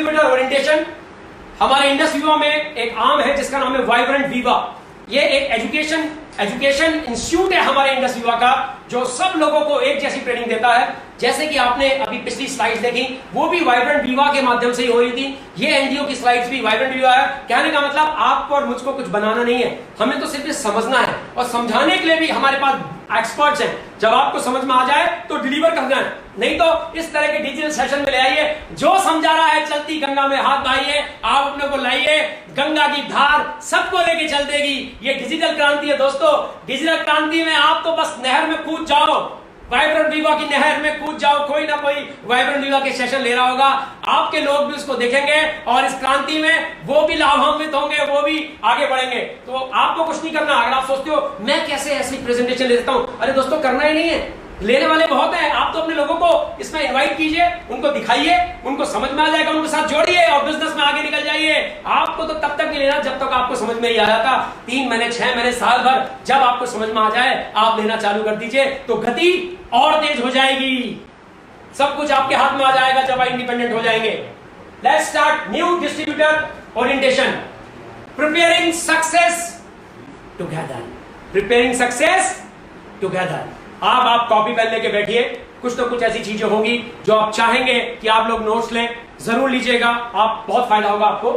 Distributor orientation हमारे Indus Viva में एक आर्म है जिसका नाम है वाइब्रेंट वीवा। ये एक एजुकेशन इंस्टीट्यूट है हमारे इंडस वीवा का, जो सब लोगों को एक जैसी ट्रेनिंग देता है। जैसे कि आपने अभी पिछली स्लाइड्स देखी, वो भी वाइब्रेंट वीवा के माध्यम से ही हो रही थी। ये एनडीओ की स्लाइड्स भी वाइब्रेंट वीवा है। कहने का मतलब आपको और मुझको कुछ बनाना नहीं है, हमें तो सिर्फ समझना है, और समझाने के लिए भी हमारे पास एक्सपर्ट्स हैं। जब आपको समझ में आ जाए तो डिलीवर करना है, नहीं तो इस तरह के डिजिटल सेशन में ले आइए। जो समझा रहा है चलती गंगा में हाथ डालिए, आप अपने को लाइए, गंगा की धार सबको लेके चल देगी। ये डिजिटल क्रांति है दोस्तों। डिजिटल क्रांति में आप तो बस नहर में कूद जाओ, वाइब्रेंट वीवा की नहर में कूद जाओ, कोई ना कोई वाइब्रेंट वीवा के सेशन ले रहा होगा, आपके लोग भी उसको देखेंगे और इस क्रांति में वो भी लाभान्वित होंगे, वो भी आगे बढ़ेंगे। तो आपको कुछ नहीं करना। अगर आप सोचते हो मैं कैसे ऐसी प्रेजेंटेशन ले देता हूं, अरे दोस्तों करना ही नहीं है, लेने वाले बहुत हैं। आप तो अपने लोगों को इसमें इनवाइट कीजिए, उनको दिखाइए, उनको समझ में आ जाएगा, उनके साथ जोड़िए और बिजनेस में आगे निकल जाइए। आपको तो तब तक नहीं लेना जब तक आपको समझ में नहीं आ जाता। 3 महीने 6 महीने साल भर जब आपको समझ में आ जाए आप लेना चालू कर दीजिए, तो गति और तेज हो जाएगी। सब कुछ आपके हाथ में आ जाएगा जब आप इंडिपेंडेंट हो जाएंगे। Let's start new distributor orientation. Preparing success together, preparing success together. अब आप कॉपी पेन लेके बैठिए, कुछ तो कुछ ऐसी चीजें होंगी जो आप चाहेंगे कि आप लोग नोट्स लें, जरूर लीजिएगा, आप बहुत फायदा होगा आपको।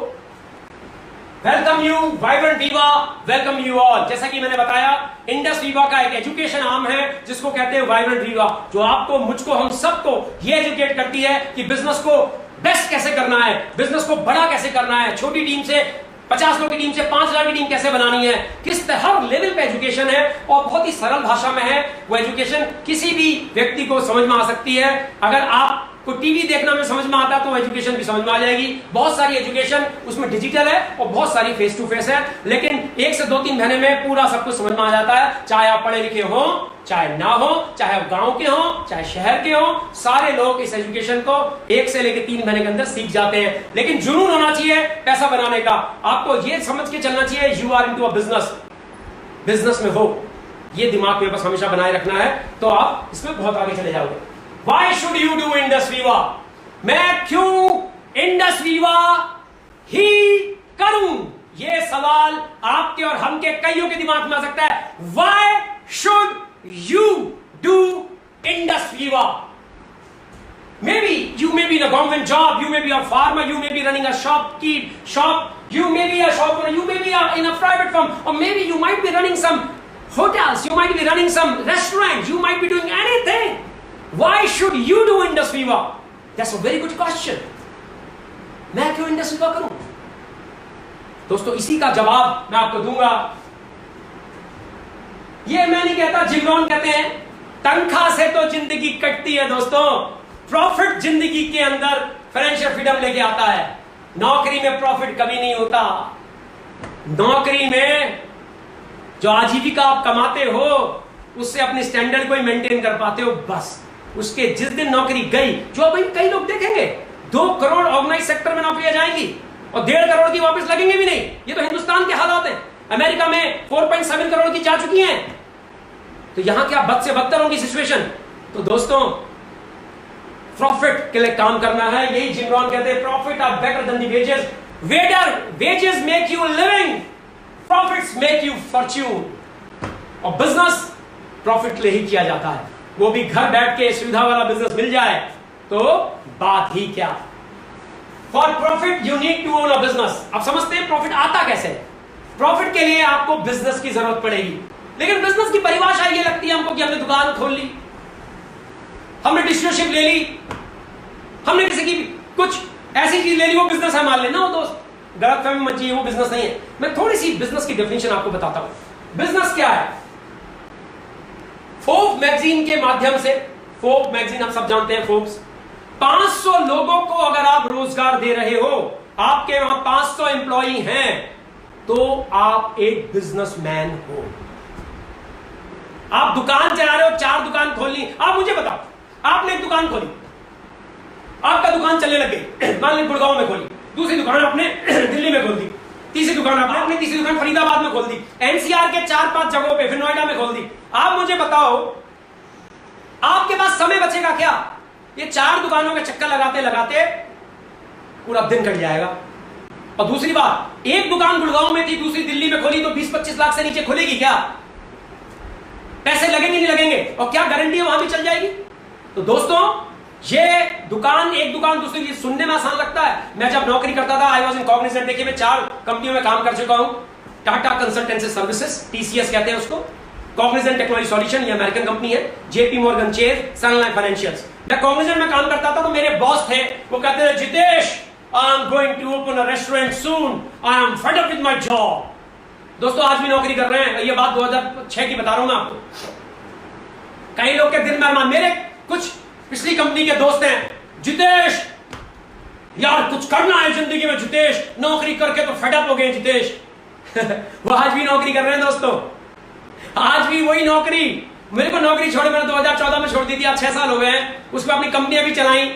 Welcome you vibrant Viva, welcome you all. जैसा कि मैंने बताया, इंडस वीवा का एक एजुकेशन आर्म है जिसको कहते हैं वाइब्रेंट वीवा, जो आपको, मुझको, हम सबको ये एजुकेट करती है कि बिजनेस को बेस्ट कैसे करना है, बिजनेस को बड़ा कैसे करना है, छोटी टीम से 50 लोग की टीम से 5 लाख की टीम कैसे बनानी है, किस हर लेवल पे एजुकेशन है और बहुत ही सरल भाषा में है। वो एजुकेशन किसी भी व्यक्ति को समझ में आ सकती है। अगर आप को टीवी देखना में समझ में आता तो एजुकेशन भी समझ में आ जाएगी। बहुत सारी एजुकेशन उसमें डिजिटल है और बहुत सारी फेस टू फेस है, लेकिन 1 से 2-3 महीने में पूरा सब कुछ समझ में आ जाता है। चाहे आप पढ़े लिखे हो, चाहे ना हो, चाहे आप गांव के हो, चाहे शहर के हो, सारे लोग इस एजुकेशन को 1 से लेकर 3 महीने के अंदर सीख जाते हैं। लेकिन जुनून होना चाहिए पैसा बनाने का। आपको ये समझ के चलना चाहिए you are into a business, business में हो, ये दिमाग में बस हमेशा बनाए रखना है, तो आप इसमें बहुत आगे चले जाओगे। Why should you do Indus Viva? मैं क्यों इंडस वीवा ही करूं? ये सवाल आपके और हम के कईयों के दिमाग में आ सकता है। Why should you do Indus Viva? Maybe you may be in a government job, you may be a farmer, you may be running a shop, you may be a shop owner, you may be in a private firm, or maybe you might be running some hotels, you might be running some restaurants, you might be doing anything. Why should you do Indus Viva? That's a very good question. मैं क्यों Indus Viva करूं? दोस्तों इसी का जवाब मैं आपको दूंगा। ये मैं नहीं कहता, जिम रॉन कहते हैं तनख्वाह से तो जिंदगी कटती है दोस्तों, प्रॉफिट जिंदगी के अंदर फाइनेंशियल फ्रीडम लेके आता है। नौकरी में प्रॉफिट कभी नहीं होता। नौकरी में जो आजीविका आप कमाते हो उससे अपनी स्टैंडर्ड को ही मेंटेन कर पाते हो, बस। उसके जिस दिन नौकरी गई, जो अभी कई लोग देखेंगे 2 करोड़ ऑर्गेनाइज सेक्टर में नौकरियां जाएंगी और 1.5 करोड़ की वापस लगेंगे भी नहीं। ये तो हिंदुस्तान के हालात हैं। अमेरिका में 4.7 करोड़ की जा चुकी हैं, तो यहां क्या बद से बदतर होगी सिचुएशन। तो दोस्तों प्रॉफिट के लिए काम करना है। यही जिम रॉन कहते हैं profit are better than the wages. Wages make you living, profits make you fortune. और बिजनेस प्रॉफिट ले ही किया जाता है, वो भी घर बैठ के सुविधा वाला बिजनेस मिल जाए तो बात ही क्या। For profit you need to own a business. आप समझते हैं प्रॉफिट आता कैसे? प्रॉफिट के लिए आपको बिजनेस की जरूरत पड़ेगी, लेकिन बिजनेस की परिभाषा ये लगती है हमको कि हमने दुकान खोल ली, हमने डिस्ट्रीब्यूटरशिप ले ली, हमने किसी की कुछ ऐसी चीज ले ली, वो बिजनेस है मान लेना। वो दोस्त गलतफहमी मत चाहिए, वो बिजनेस नहीं है। मैं थोड़ी सी बिजनेस की डेफिनेशन आपको बताता हूं। बिजनेस क्या है? फोर्ब्स मैगजीन के माध्यम से, फोर्ब्स मैगजीन आप सब जानते हैं, फोर्ब्स 500 लोगों को अगर आप रोजगार दे रहे हो, आपके वहां 500 एम्प्लॉई हैं, तो आप एक बिजनेसमैन हो। आप दुकान चला रहे हो, 4 दुकान खोलनी। आप मुझे बताओ, आपने एक दुकान खोली, आपका दुकान चलने लग गई, मान लीजिए गुड़गांव में खोली, दूसरी दुकान आपने दिल्ली में खोल दी, तीसरी दुकान आपने तीसरी दुकान फरीदाबाद में खोल दी, एनसीआर के 4-5 जगहों पे, फिर नोएडा में खोल दी। आप मुझे बताओ आपके पास समय बचेगा क्या? ये 4 दुकानों के चक्कर लगाते लगाते पूरा दिन कट जाएगा। और दूसरी बात, एक दुकान गुड़गांव में थी, दूसरी दिल्ली में खोली, तो 20-25 लाख से नीचे खुलेगी क्या? पैसे लगेंगे नहीं लगेंगे? और क्या गारंटी है वहां भी चल जाएगी? तो दोस्तों, ये दुकान, एक दुकान दूसरी, ये सुनने में आसान लगता है। मैं जब नौकरी करता था, आई वॉज इन कॉग्निजेंट। देखिए, मैं 4 कंपनियों में काम कर चुका हूं। टाटा कंसल्टेंसी सर्विसेज, टीसीएस कहते हैं उसको, कॉग्निजेंट टेक्नोलॉजी सॉल्यूशन, ये अमेरिकन कंपनी है, जेपी मॉर्गन चेज, सनलाइन फाइनेंशियल्स। मैं कॉग्निजेंट में काम करता था, तो मेरे बॉस थे, वो कहते थे, Jitesh, I am going to open a restaurant soon, I am fed up with my job. दोस्तों, आज भी नौकरी कर रहे हैं। ये बात 2006 की बता रहा हूं मैं आपको। कई लोग के दिल में, मेरे कुछ पिछली कंपनी के दोस्त हैं, जितेश यार कुछ करना है जिंदगी में, जितेश नौकरी करके तो फेड अप हो गए जितेश। वो आज भी नौकरी कर रहे हैं दोस्तों, आज भी वही नौकरी। मेरे को नौकरी छोड़े मैंने 2014 में छोड़ दी थी, आज 6 साल हो गए हैं। उसमें अपनी कंपनियां भी चलाई,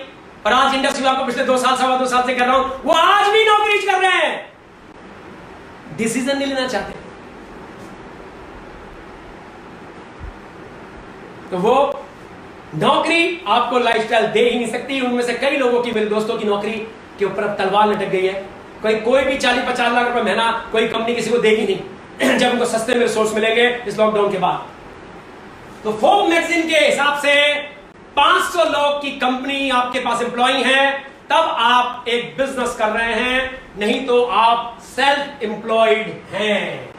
और आज इंडस्ट्री आपको पिछले 2 साल, 2.25 साल से कर रहा हूं, वो आज भी नौकरी कर रहे हैं, डिसीजन नहीं लेना चाहते। तो वो नौकरी आपको लाइफस्टाइल दे ही नहीं सकती। उनमें से कई लोगों की, मेरे दोस्तों की नौकरी के ऊपर अब तलवार लटक गई है। कोई भी 40-50 लाख रुपए महीना कोई कंपनी किसी को देगी नहीं जब उनको सस्ते में रिसोर्स मिलेंगे इस लॉकडाउन के बाद। तो फोर्ब्स मैगजीन के हिसाब से 500 लोग की कंपनी आपके पास एम्प्लॉई है, तब आप एक बिजनेस कर रहे हैं, नहीं तो आप सेल्फ एम्प्लॉयड हैं।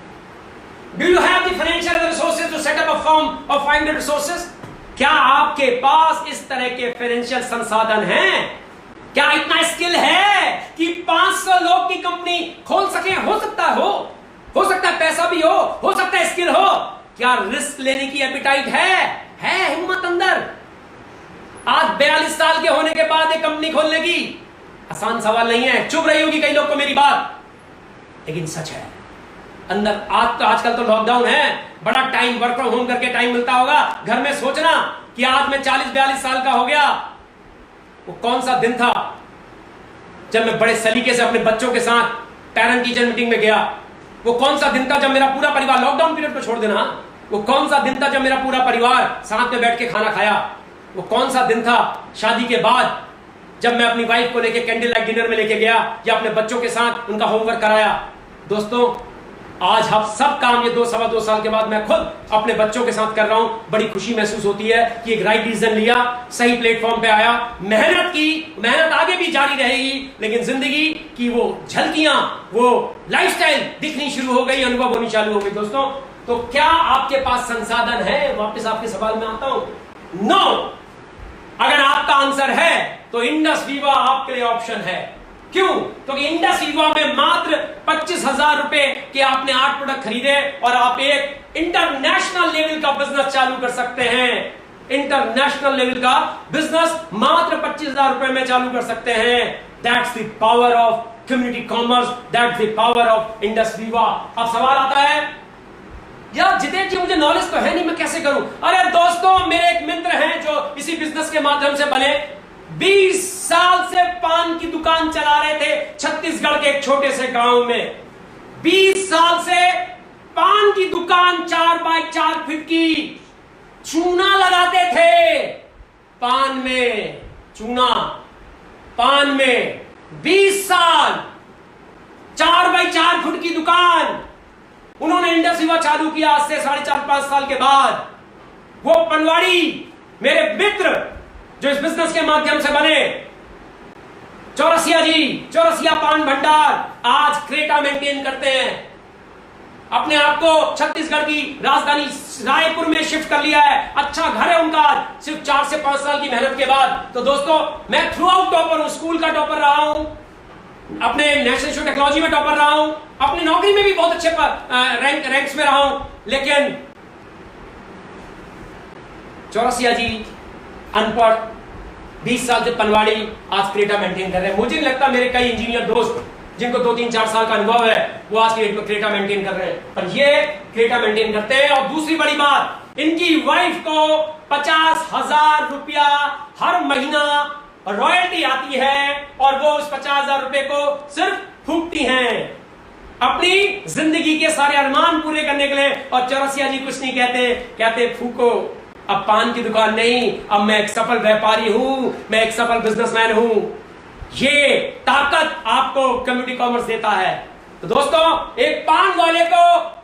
Do you have the financial resources to set up a firm और फाइंड द रिसोर्सेज? क्या आपके पास इस तरह के फाइनेंशियल संसाधन हैं? क्या इतना स्किल है कि 500 लोग की कंपनी खोल सके? हो सकता है पैसा भी हो सकता है स्किल हो। क्या रिस्क लेने की एपिटाइट है हिम्मत अंदर? आज 42 साल के होने के बाद एक कंपनी खोलने की आसान सवाल नहीं है। चुभ रही होगी कई लोग को मेरी बात, लेकिन सच है अंदर। आजकल तो लॉकडाउन है, बड़ा टाइम वर्क फ्रॉम होम करके टाइम मिलता होगा घर में। सोचना कि आज मैं 40-42 साल का हो गया, वो कौन सा दिन था जब मैं बड़े सलीके से अपने बच्चों के साथ पेरेंट टीचर मीटिंग में गया? वो कौन सा दिन था जब मेरा पूरा परिवार, लॉकडाउन पीरियड को छोड़ देना, वो कौन सा दिन था जब मेरा पूरा परिवार साथ में बैठ के खाना खाया? वो कौन सा दिन था शादी के बाद जब मैं अपनी वाइफ को लेके कैंडल लाइट डिनर में लेके गया, या अपने बच्चों के साथ उनका होमवर्क कराया? दोस्तों, आज हम सब काम ये 2-2.25 साल के बाद मैं खुद अपने बच्चों के साथ कर रहा हूं। बड़ी खुशी महसूस होती है कि एक राइट डिसीजन लिया, सही प्लेटफॉर्म पे आया, मेहनत की, मेहनत आगे भी जारी रहेगी, लेकिन जिंदगी की वो झलकियां, वो लाइफस्टाइल दिखनी शुरू हो गई, अनुभव होनी चालू हो गई। दोस्तों, तो क्या आपके पास संसाधन है? वापस आपके सवाल में आता हूं, नो। अगर आपका आंसर है तो इंडस वीवा आपके लिए ऑप्शन है। क्यों? क्योंकि इंडस वीवा में मात्र 25,000 रुपए के आपने 8 प्रोडक्ट खरीदे और आप एक इंटरनेशनल लेवल का बिजनेस चालू कर सकते हैं। इंटरनेशनल लेवल का बिजनेस मात्र 25,000 रुपए में चालू कर सकते हैं। That's the power of community commerce, that's the power of Indus Viva. अब सवाल आता है, यार जितेश जी मुझे नॉलेज तो है नहीं, मैं कैसे करूं? अरे दोस्तों, मेरे एक मित्र हैं जो इसी बिजनेस के माध्यम से बने। 20 साल से पान की दुकान चला रहे थे छत्तीसगढ़ के एक छोटे से गांव में। 20 साल से पान की दुकान, 4 बाय 4 फीट की, चूना लगाते थे पान में, चूना पान में। 20 साल, 4 बाय 4 फुट की दुकान उन्होंने इंडस वीवा चालू किया आज से 4.5-5 साल के बाद। वो पनवाड़ी मेरे मित्र जो इस बिजनेस के माध्यम से बने, चौरसिया जी, चौरसिया पान भंडार, आज क्रेटा मेंटेन करते हैं। अपने आप को छत्तीसगढ़ की राजधानी रायपुर में शिफ्ट कर लिया है। अच्छा घर है उनका, सिर्फ 4 से 5 साल की मेहनत के बाद। तो दोस्तों, मैं थ्रू आउट टॉपर हूं, स्कूल का टॉपर रहा हूं, अपने नेशनल इंस्टीट्यूट टेक्नोलॉजी में टॉपर रहा हूं, अपनी नौकरी में भी बहुत अच्छे रैंक्स में रहा हूं, लेकिन चौरसिया जी अनपढ़, 20 साल से पनवाड़ी, आज क्रेटा मेंटेन कर रहे हैं। मुझे नहीं लगता मेरे कई इंजीनियर दोस्त जिनको 2-3-4 साल का अनुभव है वो आज क्रेटा मेंटेन कर रहे हैं, पर ये क्रेटा मेंटेन करते हैं। और दूसरी बड़ी बात, इनकी वाइफ को 50,000 रुपया हर महीना रॉयल्टी आती है और वो उस 50,000 रुपए को सिर्फ फूकती हैं अपनी जिंदगी के सारे अरमान पूरे करने के लिए। और चौरसिया जी कुछ नहीं कहते फूको, अब पान की दुकान नहीं, अब मैं एक सफल व्यापारी हूं, मैं एक सफल बिजनेसमैन हूं। ये ताकत आपको कम्युनिटी कॉमर्स देता है। तो दोस्तों, एक पान वाले को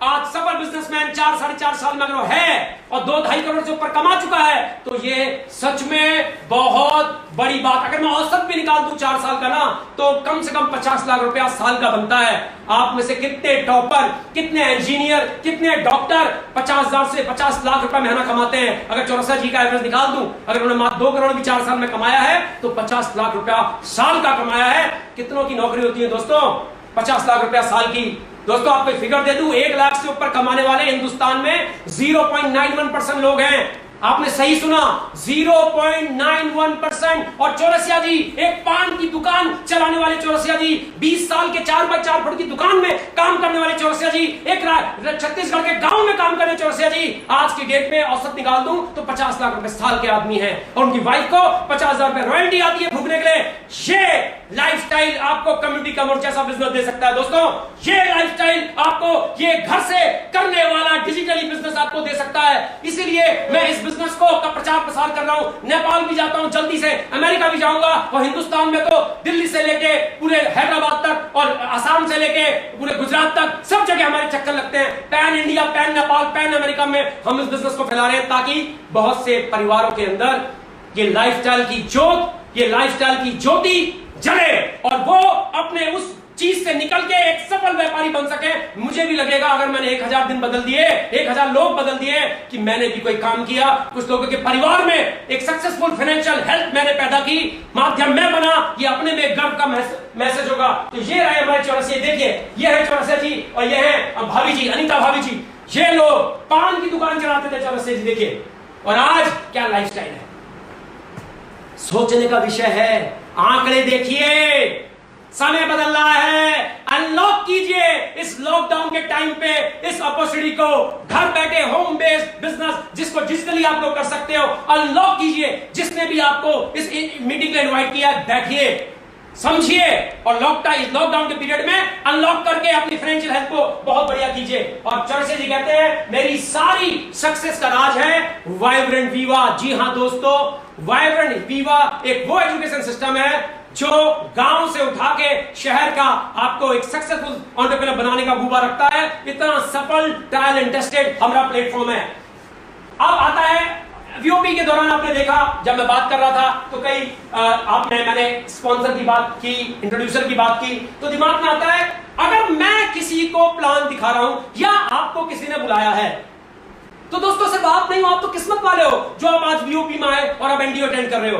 आज सफल बिजनेसमैन 4-4.5 साल में अगर वो है और 2-2.5 करोड़ से ऊपर कमा चुका है, तो ये सच में बहुत बड़ी बात। अगर मैं औसत भी निकाल दूं 4 साल का ना, तो कम से कम 50 लाख रुपया साल का बनता है। आप में से कितने टॉपर, कितने इंजीनियर, कितने डॉक्टर 50,000 से 50 लाख रुपया महीना कमाते हैं? अगर चौरसिया जी का एवरेज निकाल दूं, अगर उन्होंने मात्र 2 करोड़ भी 4 साल में कमाया है, तो 50 लाख रुपया साल का कमाया है। कितनों की नौकरी होती है दोस्तों? 50 लाख रुपया साल की। दोस्तों, आपको फिगर दे दूं, 1 लाख से ऊपर कमाने वाले हिंदुस्तान में 0.91% लोग हैं। आपने सही सुना, 0.91%। और चौरसिया जी, एक पान की दुकान चलाने वाले चौरसिया जी, 20 साल के 4x4 फुट की दुकान में काम करने वाले चौरसिया जी, एक छत्तीसगढ़ के गांव में काम करने चौरसिया जी, आज की डेट में औसत निकाल दूं तो 50 लाख रुपए साल के आदमी हैं। और उनकी वाइफ को 50,000 रुपए रॉयल्टी आती है फूकने के लिए। ये लाइफस्टाइल आपको कम्युनिटी कॉमर्स जैसा बिजनेस दे सकता है। दोस्तों, ये लाइफस्टाइल आपको, ये घर से करने वाला डिजिटली बिजनेस आपको दे सकता है। इसीलिए मैं इस बिजनेस को का प्रचार प्रसार कर रहा हूं। नेपाल भी जाता हूं, जल्दी से अमेरिका भी जाऊंगा, और हिंदुस्तान में तो दिल्ली से लेके पूरे हैदराबाद तक और असम से लेके पूरे गुजरात तक सब जगह हमारे चक्कर लगते हैं। Pan India, pan Nepal, pan America में हम इस बिजनेस को फैला रहे हैं, ताकि बहुत से परिवारों के अंदर ये लाइफस्टाइल की जोत, ये लाइफस्टाइल की ज्योति जले और वो अपने उस चीज से निकल के एक सफल व्यापारी बन सके। मुझे भी लगेगा, अगर मैंने 1000 दिन बदल दिए, 1000 लोग बदल दिए, कि मैंने भी कोई काम किया, कुछ लोगों के परिवार में एक सक्सेसफुल फाइनेंशियल हेल्थ मैंने पैदा की, माध्यम में बना, ये अपने में गर्व का मैसेज होगा। तो ये रहे हमारे चौरसिया। देखिए, ये है चौरसिया जी और ये है भाभी जी, अनीता भाभी जी। ये लोग पान की दुकान चलाते थे चौरसिया जी, देखिए, और आज क्या लाइफस्टाइल है। सोचने का विषय है। आंकड़े देखिए, समय बदल रहा है। अनलॉक कीजिए इस लॉकडाउन के टाइम पे इस अपॉर्चुनिटी को। घर बैठे होम बेस्ड बिजनेस जिसको डिजिटली आप लोग कर सकते हो, अनलॉक कीजिए। जिसने भी आपको इस मीटिंग में इनवाइट किया, बैठिए, समझिए, और लॉकडाउन के पीरियड में अनलॉक करके अपनी फाइनेंशियल हेल्थ को बहुत बढ़िया कीजिए। और चौरसिया जी कहते हैं, मेरी सारी सक्सेस का राज है वाइब्रेंट वीवा। जी हां दोस्तों, वाइब्रेंट वीवा एक वो एजुकेशन सिस्टम है जो गांव से उठा के शहर का आपको एक सक्सेसफुल एंटरप्रेन्योर बनाने का गुबा रखता है। इतना सफल, ट्रायल एंड टेस्टेड हमारा प्लेटफॉर्म है। अब आता है वीओपी के दौरान, आपने देखा जब मैं बात कर रहा था तो कई मैंने स्पॉन्सर की बात की, इंट्रोड्यूसर की बात की, तो दिमाग में आता है, अगर मैं किसी को प्लान दिखा रहा हूं या आपको किसी ने बुलाया है, तो दोस्तों सिर्फ आप नहीं हो, आप तो किस्मत वाले हो जो आप आज वीओपी में आए और आप एनडीओ अटेंड कर रहे हो।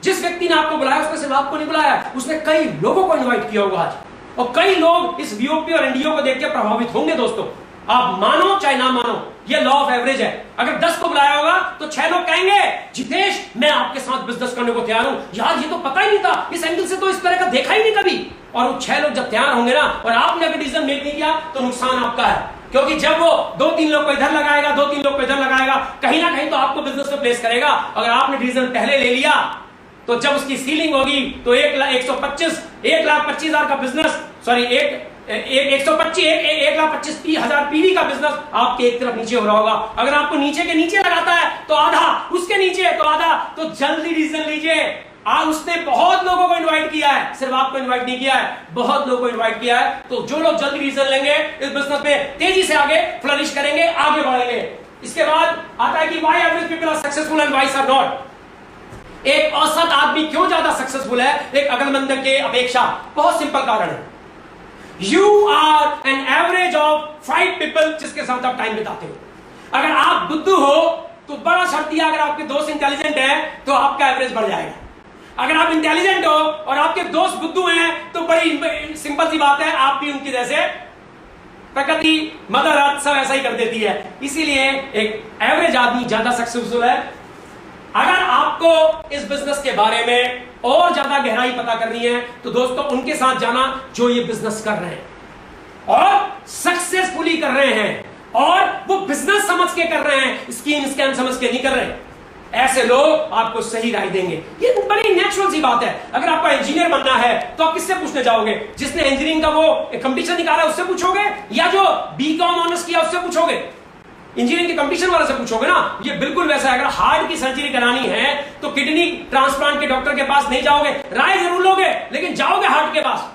जिस व्यक्ति ने आपको बुलाया उसने सिर्फ आपको नहीं बुलाया, उसने कई लोगों को इनवाइट किया होगा आज, और कई लोग इस वीओपी और एनडीओ को देख के प्रभावित होंगे। दोस्तों, आप मानो चाहे ना मानो, ये लॉ ऑफ एवरेज है। अगर 10 को बुलाया होगा तो 6 लोग कहेंगे, जितेश मैं आपके साथ बिजनेस करने को तैयार हूं। यार ये तो पता ही नहीं था, इस एंगल से तो इस तरह का देखा ही नहीं कभी। और वो 6 लोग जब तैयार होंगे ना, और आपने अगर डिसीजन मेक नहीं किया, तो नुकसान आपका है। क्योंकि जब वो 2-3 लोग को इधर लगाएगा, 2-3 लोग को इधर लगाएगा, कहीं ना कहीं तो आपको बिजनेस में प्लेस करेगा। अगर आपने डिसीजन पहले ले लिया, तो जब उसकी सीलिंग होगी तो 1,25,000 का बिजनेस, सॉरी 1,25,000 पीवी का बिजनेस आपके एक तरफ नीचे हो रहा होगा। अगर आपको नीचे के नीचे लगाता है तो आधा, उसके नीचे तो आधा, तो जल्दी डिसीजन लीजिए। आज उसने बहुत लोगों को इनवाइट किया है, सिर्फ आपको इनवाइट नहीं किया है, बहुत लोगों को इनवाइट किया है। तो जो लोग जल्दी डिसीजन लेंगे इस बिजनेस में तेजी से आगे फ्लरिश करेंगे, आगे बढ़ेंगे। इसके बाद आता है कि why average people are successful and why are not. एक औसत आदमी क्यों ज्यादा सक्सेसफुल है एक अगलमंद के अपेक्षा? बहुत सिंपल कारण है। You are an average of 5 people जिसके साथ आप टाइम बिताते हो। अगर आप बुद्धू हो तो बड़ा शर्तिया, अगर आपके दोस्त इंटेलिजेंट है तो आपका एवरेज बढ़ जाएगा। अगर आप इंटेलिजेंट हो और आपके दोस्त बुद्धू हैं तो बड़ी सिंपल सी बात है, आप भी उनकी जैसे, प्रकृति मदर अर्थ सब ऐसा ही कर देती है। इसीलिए एक एवरेज आदमी ज्यादा सक्सेसफुल है। अगर आपको इस बिजनेस के बारे में और ज्यादा गहराई पता करनी है तो दोस्तों उनके साथ जाना जो ये बिजनेस कर रहे हैं और सक्सेसफुली कर रहे हैं, और वो बिजनेस समझ के कर रहे हैं, स्कीम स्कैम समझ के नहीं कर रहे। ऐसे लोग आपको सही राय देंगे। ये बड़ी नेचुरल सी बात है। अगर आपको इंजीनियर बनना है तो आप किससे पूछने जाओगे? जिसने इंजीनियरिंग का वो कंपटीशन निकाला उससे पूछोगे, या जो बीकॉम ऑनर्स किया उससे पूछोगे? इंजीनियरिंग के कंपटीशन वाले से पूछोगे ना, ये बिल्कुल वैसा है। अगर हार्ट की सर्जरी करानी है तो किडनी ट्रांसप्लांट के डॉक्टर के पास नहीं जाओगे, राय जरूर लोगे लेकिन जाओगे हार्ट के पास।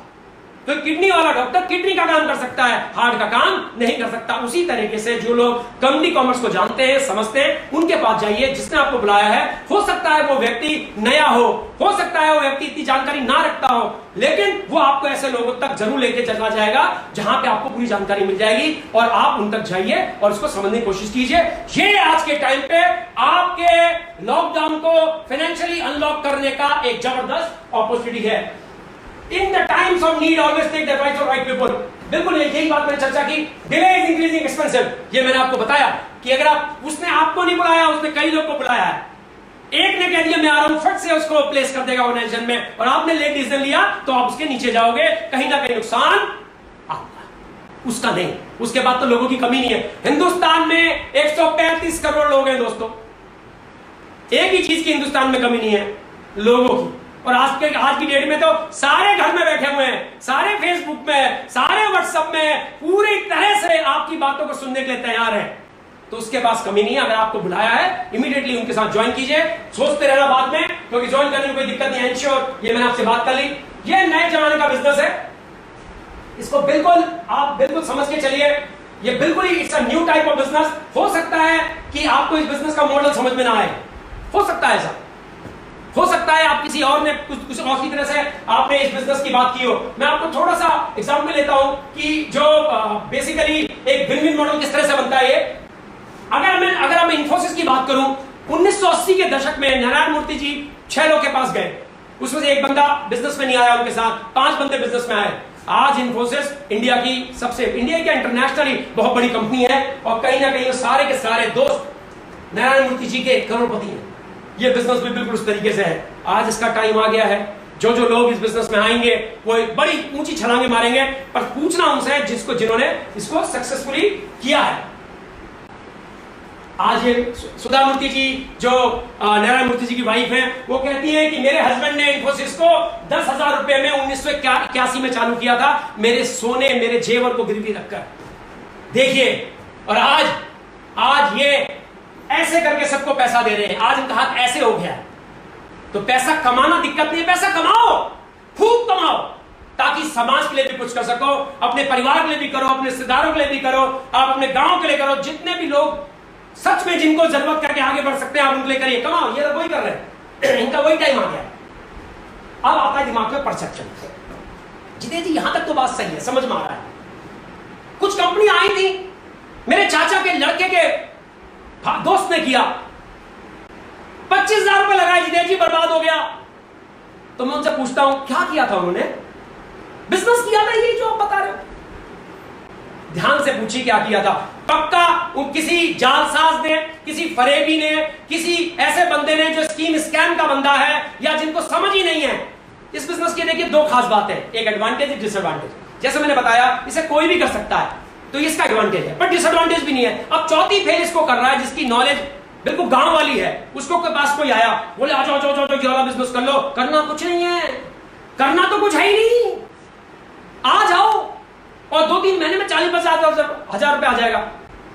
तो किडनी वाला डॉक्टर किडनी का काम कर सकता है, हार्ट का काम नहीं कर सकता। उसी तरीके से जो लोग कम्युनिटी कॉमर्स को जानते हैं, समझते हैं, उनके पास जाइए जिसने आपको बुलाया है। हो सकता है वो व्यक्ति नया हो सकता है वो व्यक्ति इतनी जानकारी ना रखता हो, लेकिन वो आपको ऐसे लोगों तक जरूर लेके चला जाएगा जहां पे आपको पूरी जानकारी मिल जाएगी और आप उन तक जाइए और उसको समझने की कोशिश कीजिए। ये आज के टाइम पे आपके लॉकडाउन को फाइनेंशियली अनलॉक करने का एक जबरदस्त अपॉर्चुनिटी है। In the times of need, always take the advice of right people. बिल्कुल यही बात मैंने चर्चा की। Delay is increasing expensive. ये मैंने आपको बताया कि अगर उसने आपको नहीं बुलाया, उसने कई लोग को बुलाया है। एक ने कह दिया मैं आ रहा हूं, फट से उसको प्लेस कर देगा ऑर्गेनाइजेशन में, और आपने लेट डिसीजन लिया तो आप उसके नीचे जाओगे, कहीं ना कहीं नुकसान आपका, उसका नहीं। उसके बाद तो लोगों की कमी नहीं है। हिंदुस्तान में 135 करोड़ लोग हैं दोस्तों। एक ही चीज की हिंदुस्तान में कमी नहीं है, लोगों की। और आज की डेट में तो सारे घर में बैठे हुए हैं, सारे फेसबुक में, सारे व्हाट्सएप में, पूरी तरह से आपकी बातों को सुनने के लिए तैयार है। तो उसके पास कमी नहीं है। अगर आपको बुलाया है इमीडिएटली उनके साथ ज्वाइन कीजिए। सोचते रहना बाद में, क्योंकि ज्वाइन करने में कोई दिक्कत नहीं है। इंश्योर, ये मैंने आपसे बात कर ली। ये नए जमाने का बिजनेस है, इसको बिल्कुल आप बिल्कुल समझ के चलिए। ये बिल्कुल ही it's a new type of business. हो सकता है कि आपको इस बिजनेस का मॉडल समझ में ना आए, हो सकता है ऐसा, हो सकता है आप किसी और ने कुछ और की तरह से आपने इस बिजनेस की बात की हो। मैं आपको थोड़ा सा एग्जांपल लेता हूं कि जो बेसिकली एक विन विन मॉडल किस तरह से बनता है। ये अगर मैं इंफोसिस की बात करूं, 1980 के दशक में नारायण मूर्ति जी 6 लोग के पास गए, उसमें से एक बंदा बिजनेस में नहीं आया, उनके साथ 5 बंदे बिजनेस में आए। आज इंफोसिस इंडिया की इंटरनेशनली बहुत बड़ी कंपनी है, और कहीं ना कहीं सारे के सारे दोस्त नारायण मूर्ति जी के करोड़पति हैं। ये बिजनेस भी बिल्कुल उस तरीके से है। आज इसका टाइम आ गया है, जो लोग इस बिजनेस में आएंगे वो एक बड़ी ऊंची छलांगे मारेंगे, पर पूछना उनसे जिन्होंने इसको सक्सेसफुली किया है। आज ये सुधा मूर्ति जी जो नारायण मूर्ति जी की वाइफ हैं, वो कहती हैं कि मेरे हस्बैंड ने इंफोसिस को 10,000 रुपए में 1981 में चालू किया था, मेरे सोने मेरे जेवर को गिरवी रखकर। देखिए, और आज ये ऐसे करके सबको पैसा दे रहे हैं। आज इनका हाथ ऐसे हो गया। तो पैसा कमाना दिक्कत नहीं है, पैसा कमाओ, खूब कमाओ, ताकि समाज के लिए भी कुछ कर सको, अपने परिवार के लिए भी करो, अपने रिश्तेदारों के लिए भी करो, आप अपने गांव के लिए करो। जितने भी लोग सच में जिनको जरूरत करके आगे बढ़ सकते हैं, आप उनके लिए करिए, कमाओ। ये वही कर रहे हैं, इनका वही टाइम आ गया। अब आता है दिमाग में परसेप्शन। जितेश जी यहां तक तो बात सही है, समझ में आ रहा है। कुछ कंपनी आई थी, मेरे चाचा के लड़के के दोस्त ने किया, 25,000 रुपए लगाए, जितेश जी बर्बाद हो गया। तो मैं उनसे पूछता हूं क्या किया था उन्होंने? बिजनेस किया था, यही जो आप बता रहे हो। ध्यान से पूछिए क्या किया था। पक्का किसी जालसाज ने, किसी फरेबी ने, किसी ऐसे बंदे ने जो स्कीम स्कैम का बंदा है, या जिनको समझ ही नहीं है इस बिजनेस की। देखिए, 2 खास बातें, एक एडवांटेज, एक डिसएडवांटेज। जैसे मैंने बताया, इसे कोई भी कर सकता है, तो इसका एडवांटेज है, पर डिसएडवांटेज भी नहीं है। अब चौथी फेज इसको कर रहा है जिसकी नॉलेज बिल्कुल गांव वाली है। उसको के पास कोई आया, बोले आ जाओ ये वाला बिजनेस कर लो। करना कुछ नहीं है, करना तो कुछ है ही नहीं। आ जाओ और 2-3 महीने में 40-50,000 रुपए आ जाएगा।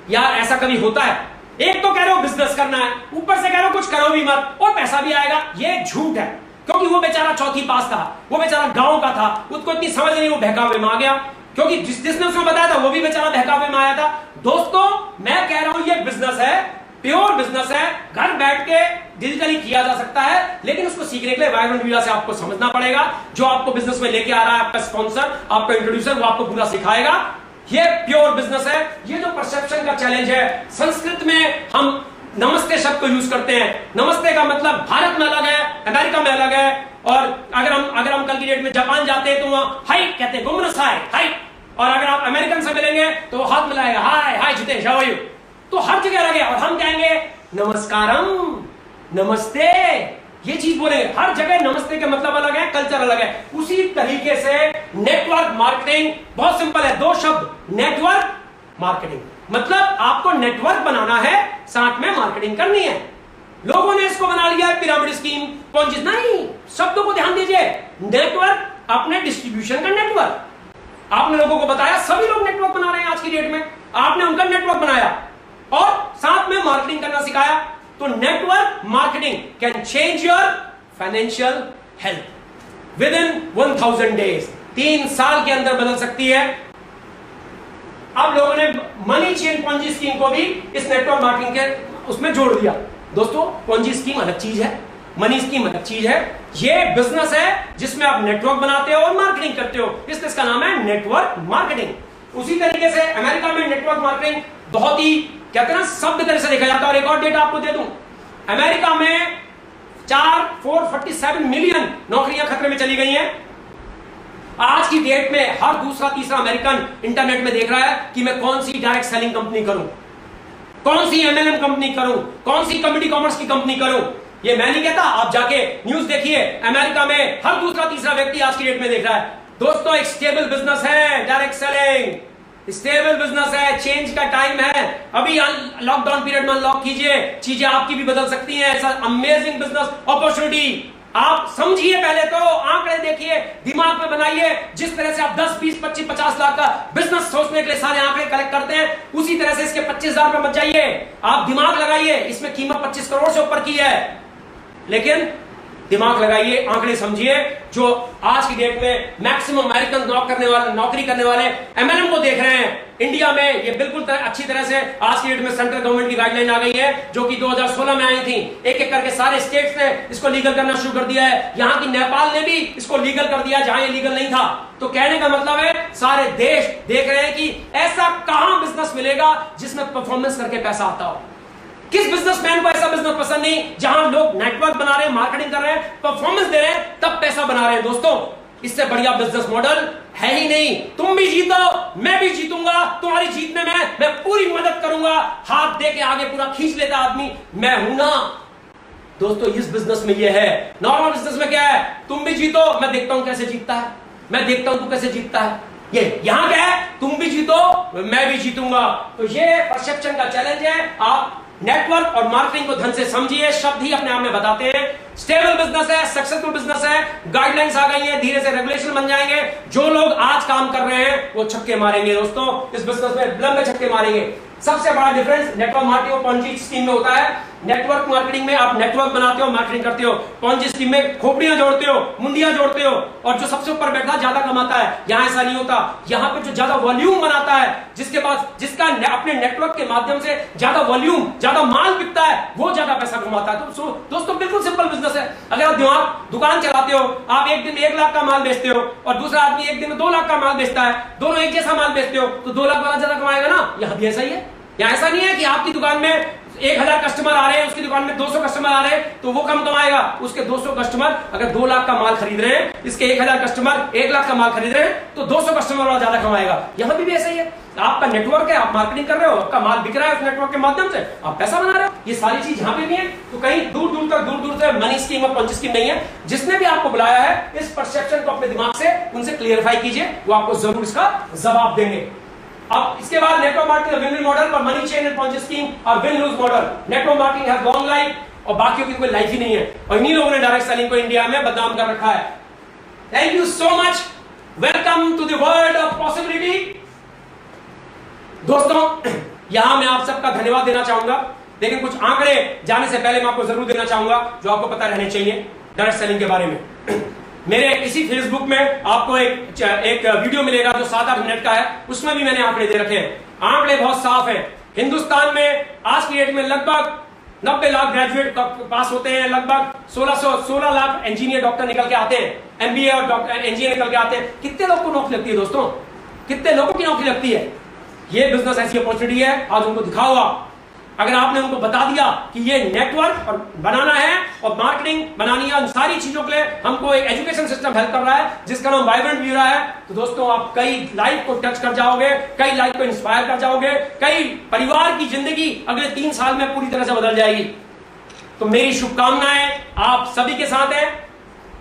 यार ऐसा कभी होता है? एक तो कह रहे हो बिजनेस करना है, ऊपर से कह रहे हो कुछ करो भी मत और पैसा भी आएगा। ये झूठ है, क्योंकि वो बेचारा चौथी पास था, वो बेचारा गांव का था, उसको इतनी समझ नहीं, वो बहकावे में आ गया। क्योंकि जिसने उसको बताया था वो भी बेचारा बहकावे में आया था। दोस्तों, मैं कह रहा हूं ये बिजनेस है, प्योर बिजनेस है, घर बैठ के डिजिटली किया जा सकता है, लेकिन उसको सीखने के लिए वाइब्रेंट वीवा से आपको समझना पड़ेगा। जो आपको बिजनेस में लेके आ रहा है, आपका स्पॉन्सर, आपका इंट्रोड्यूसर, वो आपको पूरा सिखाएगा। ये प्योर बिजनेस है। ये जो परसेप्शन का चैलेंज है, संस्कृत में हम नमस्ते शब्द को यूज करते हैं। नमस्ते का मतलब भारत में अलग है, अमेरिका में अलग है, और अगर हम कल की डेट में जापान जाते हैं तो वहां हाई कहते हैं, गुमरस हाई। और अगर आप अमेरिकन से मिलेंगे तो हाथ मिलाएगा, हाय जितेश, हाउ आर यू। तो हर जगह अलग है। और हम कहेंगे नमस्कारम, नमस्ते, ये चीज बोले। हर जगह नमस्ते का मतलब अलग है, कल्चर अलग है। उसी तरीके से नेटवर्क मार्केटिंग बहुत सिंपल है, 2 शब्द, नेटवर्क मार्केटिंग। मतलब आपको नेटवर्क बनाना है, साथ में मार्केटिंग करनी है। लोगों ने इसको बना लिया है पिरामिड स्कीम, पॉन्जी। नहीं, शब्दों को ध्यान दीजिए। नेटवर्क, अपने डिस्ट्रीब्यूशन का नेटवर्क। आपने लोगों को बताया, सभी लोग नेटवर्क बना रहे हैं आज की डेट में। आपने उनका नेटवर्क बनाया, और साथ में मार्केटिंग करना सिखाया। तो network marketing can change your financial health with in 1000 days. 3 साल के अंदर बदल सकती है। अब लोगों ने मनी चेन पॉन्जी स्कीम को भी इस नेटवर्क मार्केटिंग के उसमें जोड़ दिया। दोस्तों, पॉन्जी स्कीम अलग चीज है, मनी स्कीम अलग चीज है। ये बिजनेस है जिसमें आप नेटवर्क बनाते हो और मार्केटिंग करते हो, इसलिए इसका नाम है नेटवर्क मार्केटिंग। उसी तरीके से अमेरिका में नेटवर्क मार्केटिंग बहुत ही कहते हैं ना सभ्य तरह से देखा जाता है। और एक और डेटा आपको दे दूं, अमेरिका में 447 मिलियन नौकरियां खतरे में चली गई हैं। आज की डेट में हर दूसरा तीसरा अमेरिकन इंटरनेट में देख रहा है कि मैं कौन सी डायरेक्ट सेलिंग कंपनी करूं, कौन सी एमएलएम कंपनी करूं, कौन सी कम्युनिटी कॉमर्स की कंपनी करूं। ये मैं नहीं कहता, आप जाके न्यूज देखिए, अमेरिका में हर दूसरा तीसरा व्यक्ति आज की डेट में देख रहा है। दोस्तों, एक स्टेबल बिजनेस है डायरेक्ट सेलिंग, स्टेबल बिजनेस है, चेंज का टाइम है। अभी लॉकडाउन पीरियड में अनलॉक कीजिए, चीजें आपकी भी बदल सकती हैं। ऐसा अमेजिंग बिजनेस अपॉर्चुनिटी आप समझिए, पहले तो आंकड़े देखिए, दिमाग में बनाइए। जिस तरह से आप 10, 20, 25, 50 लाख का बिजनेस सोचने के लिए सारे आंकड़े कलेक्ट करते हैं, उसी तरह से इसके 25,000 रुपए मत जाइए। आप दिमाग लगाइए, इसमें कीमत 25 करोड़ से ऊपर की है, लेकिन दिमाग लगाइए, आंकड़े समझिए। जो आज की डेट में मैक्सिमम अमेरिकन नौकरी करने वाले एमएलएम को देख रहे हैं इंडिया में, ये बिल्कुल अच्छी तरह से आज की डेट में सेंट्रल गवर्नमेंट की गाइडलाइन आ गई है, जो कि 2016 में आई थी। एक एक करके सारे स्टेट्स ने इसको लीगल करना शुरू कर दिया है। यहां की नेपाल ने भी इसको लीगल कर दिया जहां ये लीगल नहीं था। तो कहने का मतलब है, सारे देश देख रहे हैं कि ऐसा कहां बिजनेस मिलेगा जिसमें परफॉर्मेंस करके पैसा आता हो। किस बिजनेसमैन को ऐसा बिजनेस पसंद नहीं जहां लोग नेटवर्क बना रहे हैं, मार्केटिंग कर रहे हैं, परफॉर्मेंस दे रहे हैं, तब पैसा बना रहे हैं। दोस्तों, इससे बढ़िया बिजनेस मॉडल है ही नहीं। तुम भी जीतो, मैं भी जीतूंगा, तुम्हारी जीतने में मैं पूरी मदद करूंगा। हाथ दे के आगे पूरा खींच लेता आदमी मैं हूं ना। दोस्तों, इस बिजनेस में ये है। नॉर्मल बिजनेस में क्या है, तुम भी जीतो, मैं देखता हूं कैसे जीतता है, मैं देखता हूं तू कैसे जीतता है। ये यहां क्या है, तुम भी जीतो, मैं भी जीतूंगा। तो ये परसेप्शन का चैलेंज है। आप नेटवर्क और मार्केटिंग को ढंग से समझिए, शब्द ही अपने आप में बताते हैं। स्टेबल बिजनेस है, सक्सेसफुल बिजनेस है, गाइडलाइंस आ गई है, धीरे से रेगुलेशन बन जाएंगे। जो लोग आज काम कर रहे हैं वो छक्के मारेंगे। दोस्तों, इस बिजनेस में लंबे छक्के मारेंगे। सबसे बड़ा डिफरेंस नेटवर्क मार्केटिंग और पॉन्जी स्कीम में होता है। नेटवर्क मार्केटिंग में आप नेटवर्क बनाते हो, मार्केटिंग करते हो। पॉन्जी स्कीम में खोपड़ियां जोड़ते हो, मुंडियां जोड़ते हो, और जो सबसे ऊपर बैठा ज्यादा कमाता है। यहां ऐसा नहीं होता। यहां पे जो ज्यादा वॉल्यूम बनाता है, जिसके पास जिसका अपने नेटवर्क के माध्यम से ज्यादा वॉल्यूम, ज्यादा माल बिकता है, वो ज्यादा पैसा कमाता है। तो दोस्तों, बिल्कुल सिंपल बिजनेस है। अगर आप दुकान चलाते हो, आप एक दिन 1 लाख का माल बेचते हो और दूसरा आदमी एक दिन में 2 लाख का माल बेचता है, दोनों एक जैसा माल बेचते हो, तो 2 लाख वाला ज्यादा कमाएगा ना। यहां भी ऐसा ही है। यहां ऐसा नहीं है कि आपकी दुकान में 1000 कस्टमर आ रहे हैं, उसकी दुकान में 200 कस्टमर आ रहे हैं, तो वो कम कमाएगा। उसके 200 कस्टमर अगर 2 लाख का माल खरीद रहे हैं, इसके 1000 कस्टमर 1 लाख का माल खरीद रहे हैं, तो 200 कस्टमर वाला ज्यादा कमाएगा। यहां भी ऐसा ही है। आपका नेटवर्क है, आप मार्केटिंग कर रहे हो, आपका माल बिक रहा है उस नेटवर्क के माध्यम से, आप पैसा बना रहे हो। ये सारी चीज यहां पे भी है। तो कहीं दूर दूर तक मनी स्कीम और पंच स्कीम नहीं है। जिसने भी आपको बुलाया है, इस परसेप्शन को अपने दिमाग से उनसे क्लियरफाई कीजिए, वो आपको जरूर इसका जवाब देंगे। अब इसके बाद नेटवर्क मार्केटिंग विन-विन मॉडल पर money chain and Ponzi scheme और win lose model. Network marketing has long life और बाकियों की कोई लाइफ ही नहीं है। और इन्हीं लोगों ने डायरेक्ट सेलिंग को इंडिया में बदनाम कर रखा है। Thank you so much. Welcome to the world of possibility. दोस्तों, यहां मैं आप सबका धन्यवाद देना चाहूंगा, लेकिन कुछ आंकड़े जाने से पहले मैं आपको जरूर देना चाहूंगा जो आपको पता रहने चाहिए डायरेक्ट सेलिंग के बारे में। मेरे इसी फेसबुक में आपको एक वीडियो मिलेगा जो 7-8 मिनट का है, उसमें भी मैंने आंकड़े दे रखे हैं। आंकड़े बहुत साफ हैं। हिंदुस्तान में आज की डेट में लगभग 90 लाख ग्रेजुएट पास होते हैं, लगभग 16 लाख इंजीनियर डॉक्टर निकल के आते हैं, एमबीए और डॉक्टर इंजीनियर निकल के आते हैं। कितने लोग को नौकरी लगती है दोस्तों? कितने लोगों की नौकरी लगती है? ये बिजनेस ऐसी अपॉर्चुनिटी है, आज उनको दिखाओ। अगर आपने उनको बता दिया कि ये नेटवर्क बनाना है और मार्केटिंग बनानी है, उन सारी चीजों के लिए हमको एक एजुकेशन सिस्टम हेल्प कर रहा है जिसका नाम वाइब्रेंट वीवा है, तो दोस्तों आप कई लाइफ को टच कर जाओगे, कई लाइफ को इंस्पायर कर जाओगे, कई परिवार की जिंदगी अगले 3 साल में पूरी तरह से बदल जाएगी। तो मेरी शुभकामनाएं आप सभी के साथ है।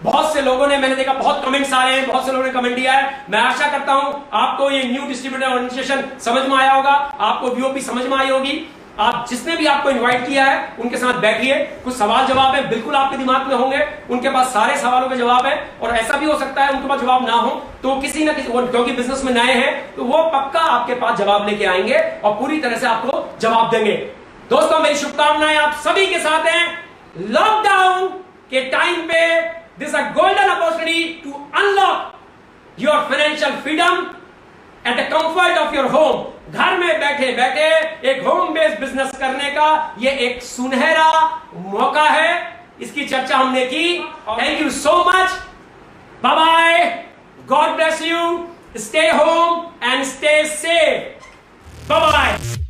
बहुत से लोगों ने, मैंने देखा बहुत कमेंट्स आ रहे हैं, बहुत से लोगों ने कमेंट दिया है। मैं आशा करता हूं आपको ये न्यू डिस्ट्रीब्यूटर ऑर्गेनाइजेशन समझ में आया होगा, आपको वीओपी समझ में आई होगी। आप जिसने भी आपको इनवाइट किया है उनके साथ बैठिए, कुछ सवाल जवाब है बिल्कुल आपके दिमाग में होंगे, उनके पास सारे सवालों के जवाब है। और ऐसा भी हो सकता है उनके पास जवाब ना हो तो किसी ना किसी, क्योंकि बिजनेस में नए हैं तो वो पक्का आपके पास जवाब लेके आएंगे और पूरी तरह से आपको जवाब देंगे। दोस्तों मेरी शुभकामनाएं आप सभी के साथ हैं। लॉकडाउन के टाइम पे this a golden opportunity to unlock your financial freedom at the comfort of your home. घर में बैठे बैठे एक होम बेस्ड बिजनेस करने का ये एक सुनहरा मौका है। इसकी चर्चा हमने की। Thank you so much, bye bye, God bless you, stay home and stay safe, bye bye.